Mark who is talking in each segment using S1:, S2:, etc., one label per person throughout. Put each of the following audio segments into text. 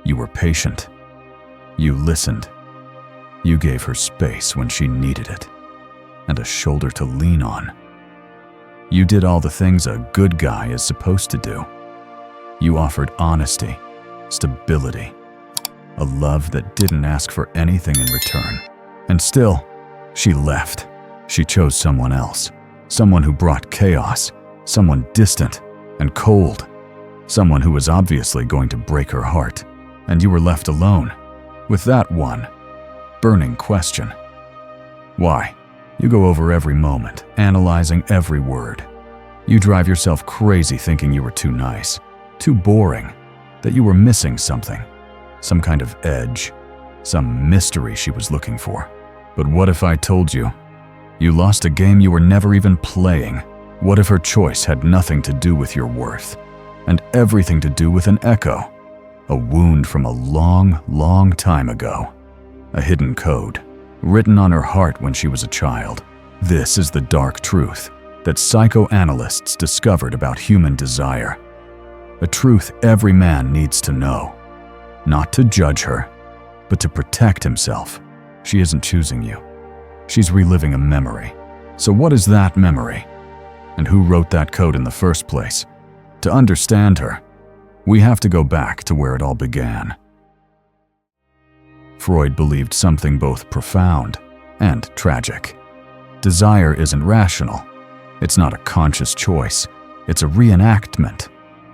S1: You were patient. You listened. You gave her space when she needed it, and a shoulder to lean on. You did all the things a good guy is supposed to do. You offered honesty, stability, a love that didn't ask for anything in return. And still, she left. She chose someone else, someone who brought chaos, someone distant and cold, someone who was obviously going to break her heart. And you were left alone with that one burning question. Why? You go over every moment, analyzing every word. You drive yourself crazy thinking you were too nice, too boring, that you were missing something, some kind of edge, some mystery she was looking for. But what if I told you? You lost a game you were never even playing. What if her choice had nothing to do with your worth, and everything to do with an echo? A wound from a long, long time ago. A hidden code, written on her heart when she was a child. This is the dark truth that psychoanalysts discovered about human desire. A truth every man needs to know. Not to judge her, but to protect himself. She isn't choosing you. She's reliving a memory. So what is that memory? And who wrote that code in the first place? To understand her, we have to go back to where it all began. Freud believed something both profound and tragic. Desire isn't rational. It's not a conscious choice. It's a reenactment,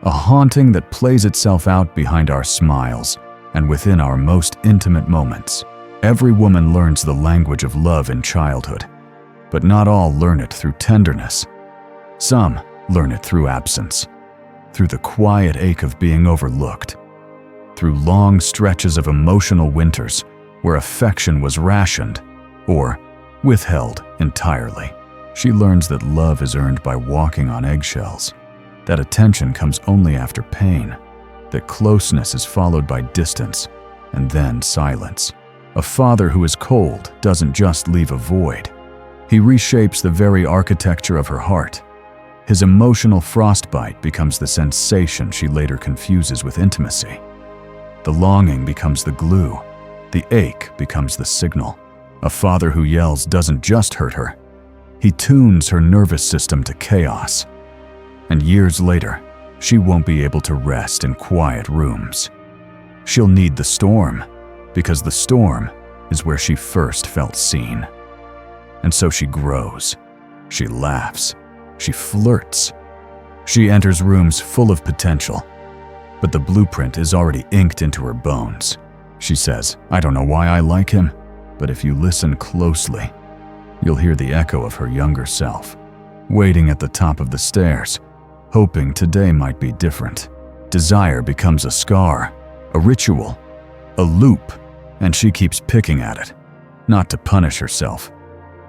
S1: a haunting that plays itself out behind our smiles and within our most intimate moments. Every woman learns the language of love in childhood, but not all learn it through tenderness. Some learn it through absence, through the quiet ache of being overlooked, through long stretches of emotional winters where affection was rationed or withheld entirely. She learns that love is earned by walking on eggshells, that attention comes only after pain, that closeness is followed by distance and then silence. A father who is cold doesn't just leave a void. He reshapes the very architecture of her heart. His emotional frostbite becomes the sensation she later confuses with intimacy. The longing becomes the glue. The ache becomes the signal. A father who yells doesn't just hurt her. He tunes her nervous system to chaos. And years later, she won't be able to rest in quiet rooms. She'll need the storm, because the storm is where she first felt seen. And so she grows. She laughs. She flirts. She enters rooms full of potential, but the blueprint is already inked into her bones. She says, "I don't know why I like him," but if you listen closely, you'll hear the echo of her younger self, waiting at the top of the stairs, hoping today might be different. Desire becomes a scar, a ritual, a loop, and she keeps picking at it, not to punish herself,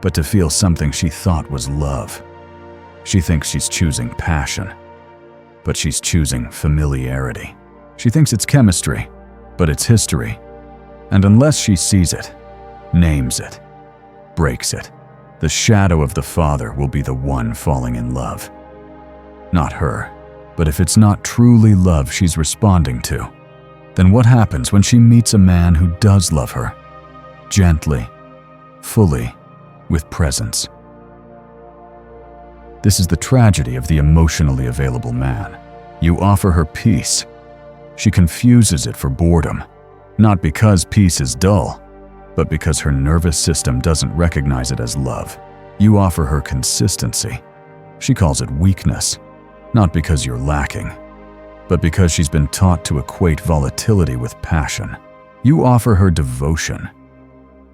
S1: but to feel something she thought was love. She thinks she's choosing passion, but she's choosing familiarity. She thinks it's chemistry, but it's history. And unless she sees it, names it, breaks it, the shadow of the father will be the one falling in love. Not her, but if it's not truly love she's responding to, then what happens when she meets a man who does love her? Gently, fully, with presence. This is the tragedy of the emotionally available man. You offer her peace. She confuses it for boredom, not because peace is dull, but because her nervous system doesn't recognize it as love. You offer her consistency. She calls it weakness, not because you're lacking, but because she's been taught to equate volatility with passion. You offer her devotion.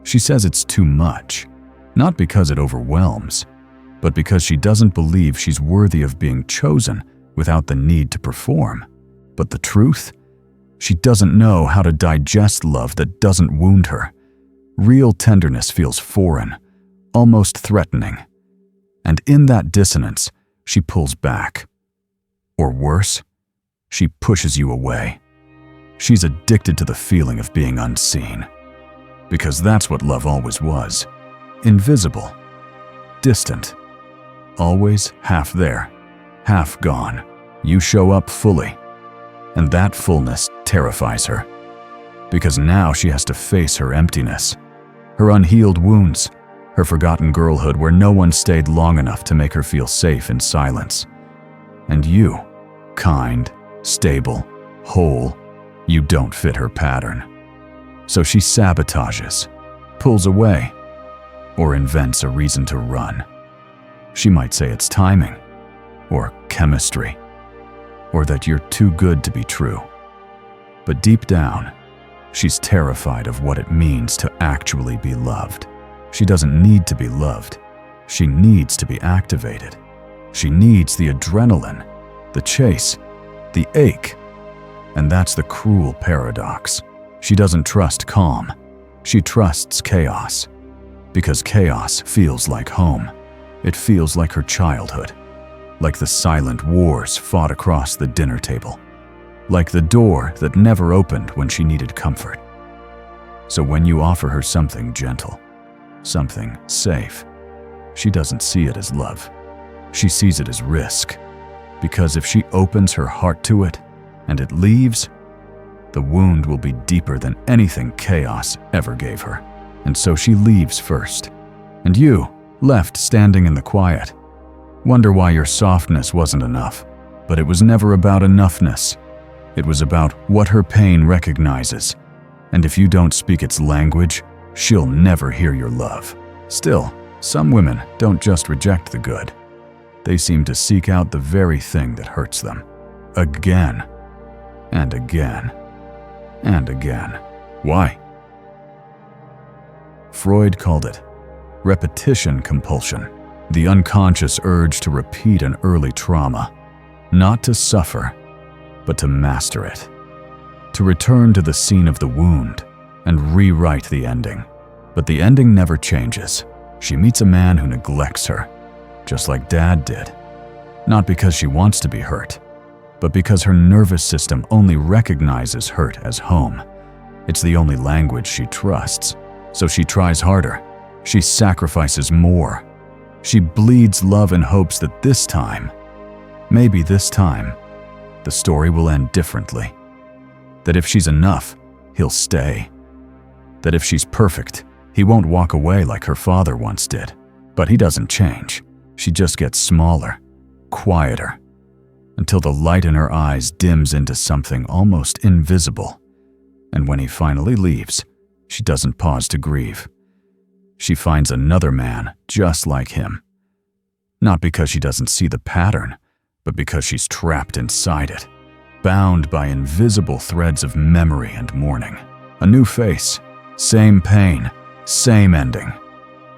S1: She says it's too much, not because it overwhelms, but because she doesn't believe she's worthy of being chosen without the need to perform. But the truth? She doesn't know how to digest love that doesn't wound her. Real tenderness feels foreign, almost threatening. And in that dissonance, she pulls back. Or worse, she pushes you away. She's addicted to the feeling of being unseen. Because that's what love always was. Invisible, distant, always half there, half gone. You show up fully, and that fullness terrifies her. because now she has to face her emptiness, her unhealed wounds, her forgotten girlhood where no one stayed long enough to make her feel safe in silence. And you, kind, stable, whole, you don't fit her pattern. So she sabotages, pulls away, or invents a reason to run. She might say it's timing, or chemistry, or that you're too good to be true. But deep down, she's terrified of what it means to actually be loved. She doesn't need to be loved. She needs to be activated. She needs the adrenaline, the chase, the ache. And that's the cruel paradox. She doesn't trust calm. She trusts chaos. Because chaos feels like home. It feels like her childhood. Like the silent wars fought across the dinner table. Like the door that never opened when she needed comfort. So when you offer her something gentle, something safe, she doesn't see it as love. She sees it as risk. Because if she opens her heart to it, and it leaves, the wound will be deeper than anything chaos ever gave her. And so she leaves first. And you, left standing in the quiet, wonder why your softness wasn't enough. But it was never about enoughness. It was about what her pain recognizes. And if you don't speak its language, she'll never hear your love. Still, some women don't just reject the good. They seem to seek out the very thing that hurts them. Again, and again, and again. Why? Freud called it repetition compulsion, the unconscious urge to repeat an early trauma, not to suffer, but to master it, to return to the scene of the wound and rewrite the ending. But the ending never changes. She meets a man who neglects her, just like Dad did, not because she wants to be hurt, but because her nervous system only recognizes hurt as home. It's the only language she trusts, so she tries harder. She sacrifices more. She bleeds love in hopes that this time, maybe this time, the story will end differently. That if she's enough, he'll stay. That if she's perfect, he won't walk away like her father once did. But he doesn't change. She just gets smaller, quieter, until the light in her eyes dims into something almost invisible. And when he finally leaves, she doesn't pause to grieve. She finds another man just like him. Not because she doesn't see the pattern, but because she's trapped inside it, bound by invisible threads of memory and mourning. A new face, same pain, same ending.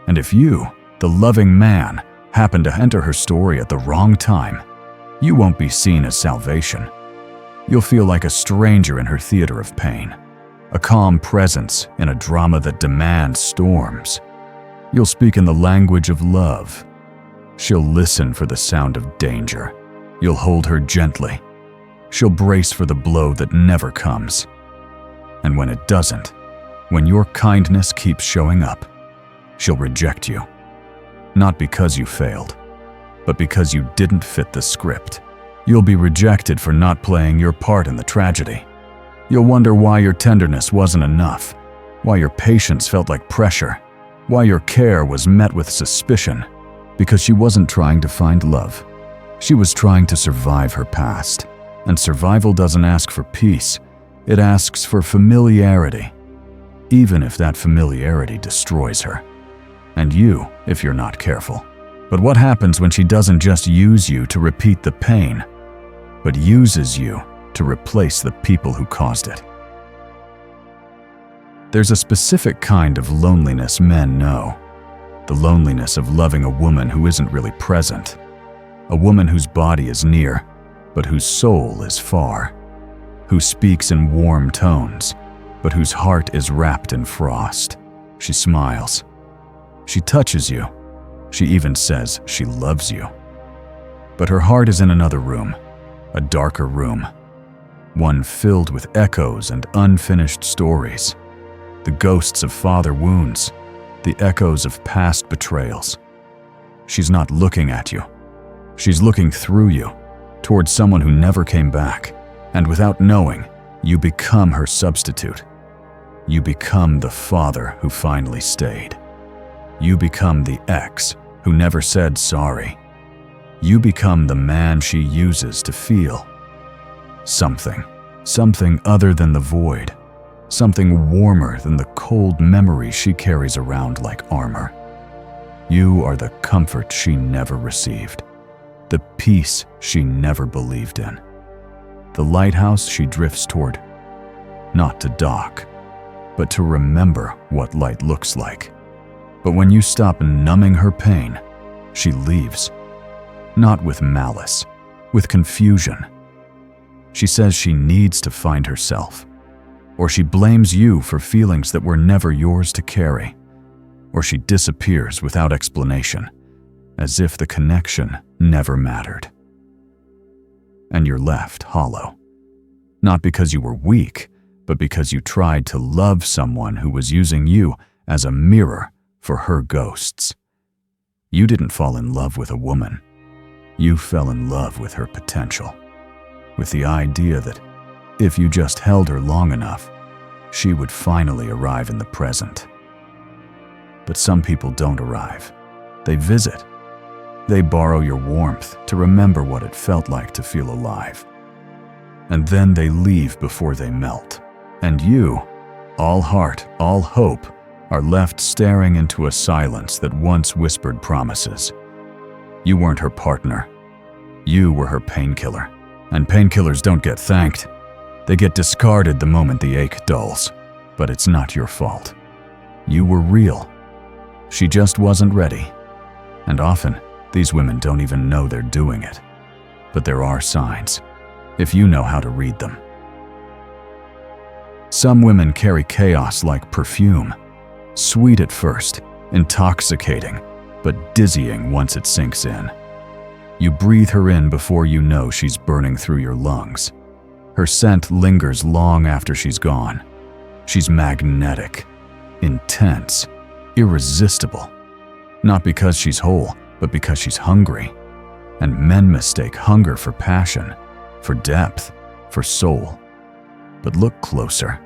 S1: And if you, the loving man, happen to enter her story at the wrong time, you won't be seen as salvation. You'll feel like a stranger in her theater of pain, a calm presence in a drama that demands storms. You'll speak in the language of love. She'll listen for the sound of danger. You'll hold her gently. She'll brace for the blow that never comes. And when it doesn't, when your kindness keeps showing up, she'll reject you. Not because you failed, but because you didn't fit the script. You'll be rejected for not playing your part in the tragedy. You'll wonder why your tenderness wasn't enough, why your patience felt like pressure, why your care was met with suspicion, because she wasn't trying to find love. She was trying to survive her past. And survival doesn't ask for peace, it asks for familiarity, even if that familiarity destroys her. And you, if you're not careful. But what happens when she doesn't just use you to repeat the pain, but uses you to replace the people who caused it? There's a specific kind of loneliness men know. The loneliness of loving a woman who isn't really present. A woman whose body is near, but whose soul is far. Who speaks in warm tones, but whose heart is wrapped in frost. She smiles. She touches you. She even says she loves you. But her heart is in another room, a darker room. One filled with echoes and unfinished stories. The ghosts of father wounds, the echoes of past betrayals. She's not looking at you. She's looking through you, towards someone who never came back. And without knowing, you become her substitute. You become the father who finally stayed. You become the ex who never said sorry. You become the man she uses to feel. Something other than the void. Something warmer than the cold memories she carries around like armor. You are the comfort she never received. The peace she never believed in. The lighthouse she drifts toward. Not to dock, but to remember what light looks like. But when you stop numbing her pain, she leaves. Not with malice, with confusion. She says she needs to find herself. Or she blames you for feelings that were never yours to carry. Or she disappears without explanation, as if the connection never mattered. And you're left hollow. Not because you were weak, but because you tried to love someone who was using you as a mirror for her ghosts. You didn't fall in love with a woman. You fell in love with her potential, with the idea that if you just held her long enough, she would finally arrive in the present. But some people don't arrive. They visit. They borrow your warmth to remember what it felt like to feel alive. And then they leave before they melt. And you, all heart, all hope, are left staring into a silence that once whispered promises. You weren't her partner. You were her painkiller. And painkillers don't get thanked. They get discarded the moment the ache dulls. But it's not your fault. You were real. She just wasn't ready. And often, these women don't even know they're doing it. But there are signs, if you know how to read them. Some women carry chaos like perfume. Sweet at first, intoxicating, but dizzying once it sinks in. You breathe her in before you know she's burning through your lungs. Her scent lingers long after she's gone. She's magnetic, intense, irresistible. Not because she's whole, but because she's hungry. And men mistake hunger for passion, for depth, for soul. But look closer,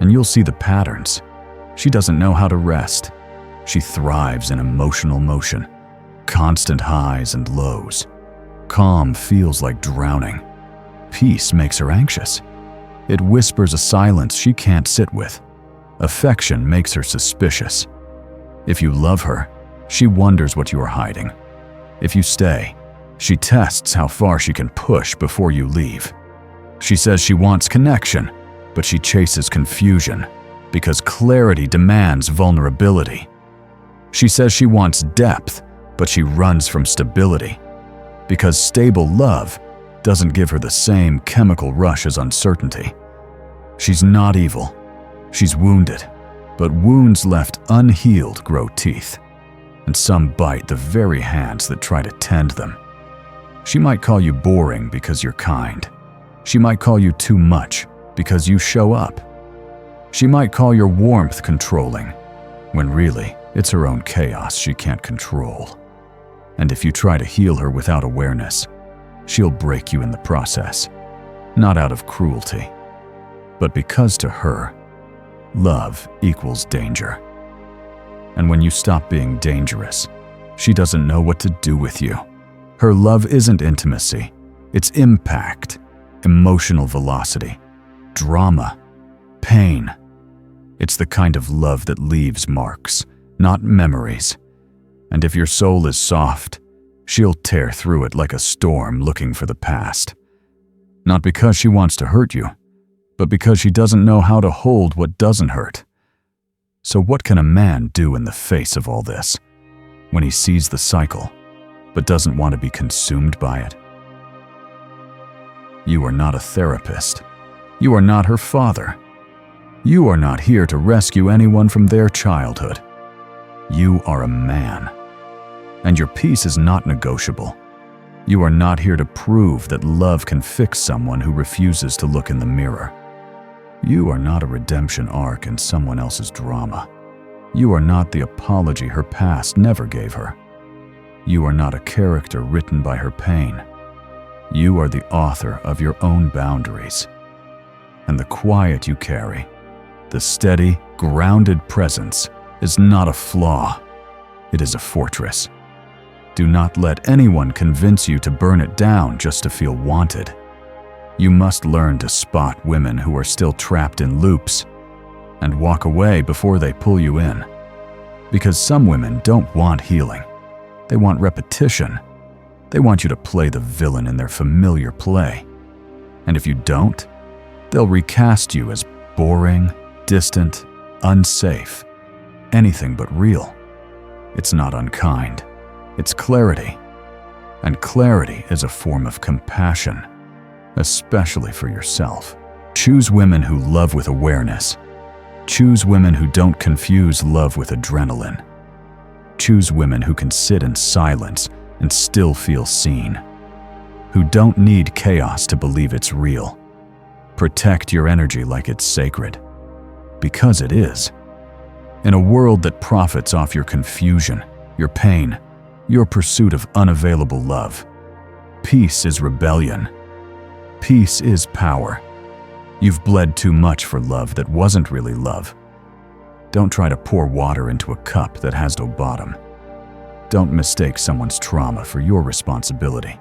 S1: and you'll see the patterns. She doesn't know how to rest. She thrives in emotional motion, constant highs and lows. Calm feels like drowning. Peace makes her anxious. It whispers a silence she can't sit with. Affection makes her suspicious. If you love her, she wonders what you are hiding. If you stay, she tests how far she can push before you leave. She says she wants connection, but she chases confusion, because clarity demands vulnerability. She says she wants depth, but she runs from stability, because stable love doesn't give her the same chemical rush as uncertainty. She's not evil. She's wounded, but wounds left unhealed grow teeth, and some bite the very hands that try to tend them. She might call you boring because you're kind. She might call you too much because you show up. She might call your warmth controlling, when really it's her own chaos she can't control. And if you try to heal her without awareness, she'll break you in the process, not out of cruelty, but because to her, love equals danger. And when you stop being dangerous, she doesn't know what to do with you. Her love isn't intimacy, it's impact, emotional velocity, drama, pain. It's the kind of love that leaves marks, not memories. And if your soul is soft, she'll tear through it like a storm looking for the past. Not because she wants to hurt you, but because she doesn't know how to hold what doesn't hurt. So what can a man do in the face of all this, when he sees the cycle, but doesn't want to be consumed by it? You are not a therapist. You are not her father. You are not here to rescue anyone from their childhood. You are a man. And your peace is not negotiable. You are not here to prove that love can fix someone who refuses to look in the mirror. You are not a redemption arc in someone else's drama. You are not the apology her past never gave her. You are not a character written by her pain. You are the author of your own boundaries. And the quiet you carry, The steady, grounded presence is not a flaw. It is a fortress. Do not let anyone convince you to burn it down just to feel wanted. You must learn to spot women who are still trapped in loops and walk away before they pull you in. Because some women don't want healing. They want repetition. They want you to play the villain in their familiar play. And if you don't, they'll recast you as boring, distant, unsafe, anything but real. It's not unkind. It's clarity. And clarity is a form of compassion, especially for yourself. Choose women who love with awareness. Choose women who don't confuse love with adrenaline. Choose women who can sit in silence and still feel seen, who don't need chaos to believe it's real. Protect your energy like it's sacred, because it is. In a world that profits off your confusion, your pain, your pursuit of unavailable love, peace is rebellion. Peace is power. You've bled too much for love that wasn't really love. Don't try to pour water into a cup that has no bottom. Don't mistake someone's trauma for your responsibility.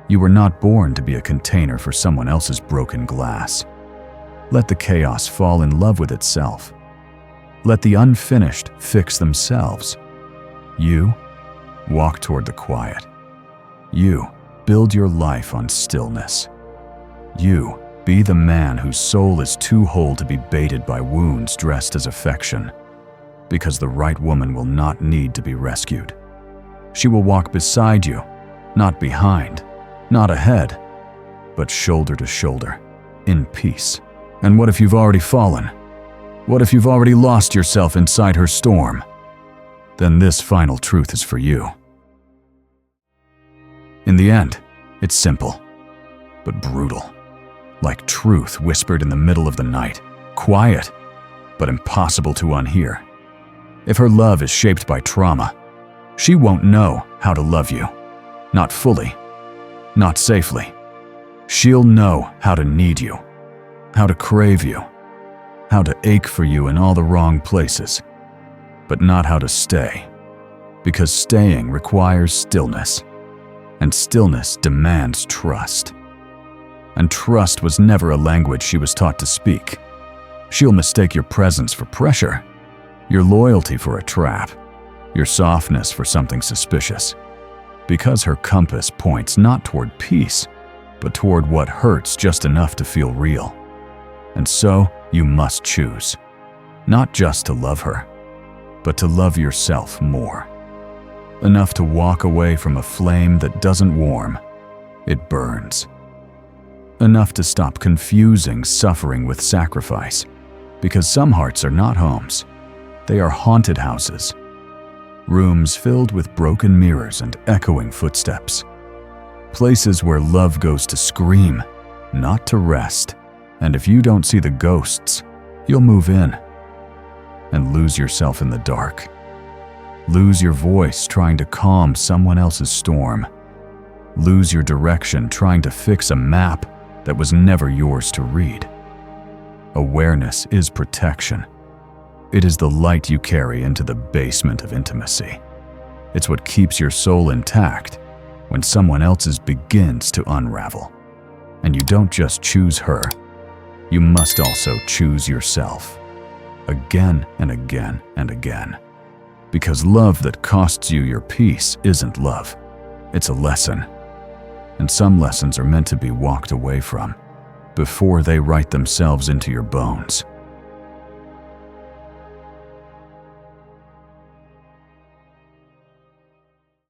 S1: You were not born to be a container for someone else's broken glass. Let the chaos fall in love with itself. Let the unfinished fix themselves. You walk toward the quiet. You build your life on stillness. You be the man whose soul is too whole to be baited by wounds dressed as affection, because the right woman will not need to be rescued. She will walk beside you, not behind, not ahead, but shoulder to shoulder, in peace. And what if you've already fallen? What if you've already lost yourself inside her storm? Then this final truth is for you. In the end, it's simple, but brutal. Like truth whispered in the middle of the night, quiet, but impossible to unhear. If her love is shaped by trauma, she won't know how to love you. Not fully, not safely. She'll know how to need you, how to crave you, how to ache for you in all the wrong places, but not how to stay, because staying requires stillness, and stillness demands trust. And trust was never a language she was taught to speak. She'll mistake your presence for pressure, your loyalty for a trap, your softness for something suspicious, because her compass points not toward peace, but toward what hurts just enough to feel real. And so, you must choose, not just to love her, but to love yourself more. Enough to walk away from a flame that doesn't warm, it burns. Enough to stop confusing suffering with sacrifice, because some hearts are not homes. They are haunted houses, rooms filled with broken mirrors and echoing footsteps, places where love goes to scream, not to rest. And if you don't see the ghosts, you'll move in and lose yourself in the dark. Lose your voice trying to calm someone else's storm. Lose your direction trying to fix a map that was never yours to read. Awareness is protection. It is the light you carry into the basement of intimacy. It's what keeps your soul intact when someone else's begins to unravel. And you don't just choose her, you must also choose yourself. Again and again and again. Because love that costs you your peace isn't love. It's a lesson. And some lessons are meant to be walked away from before they write themselves into your bones.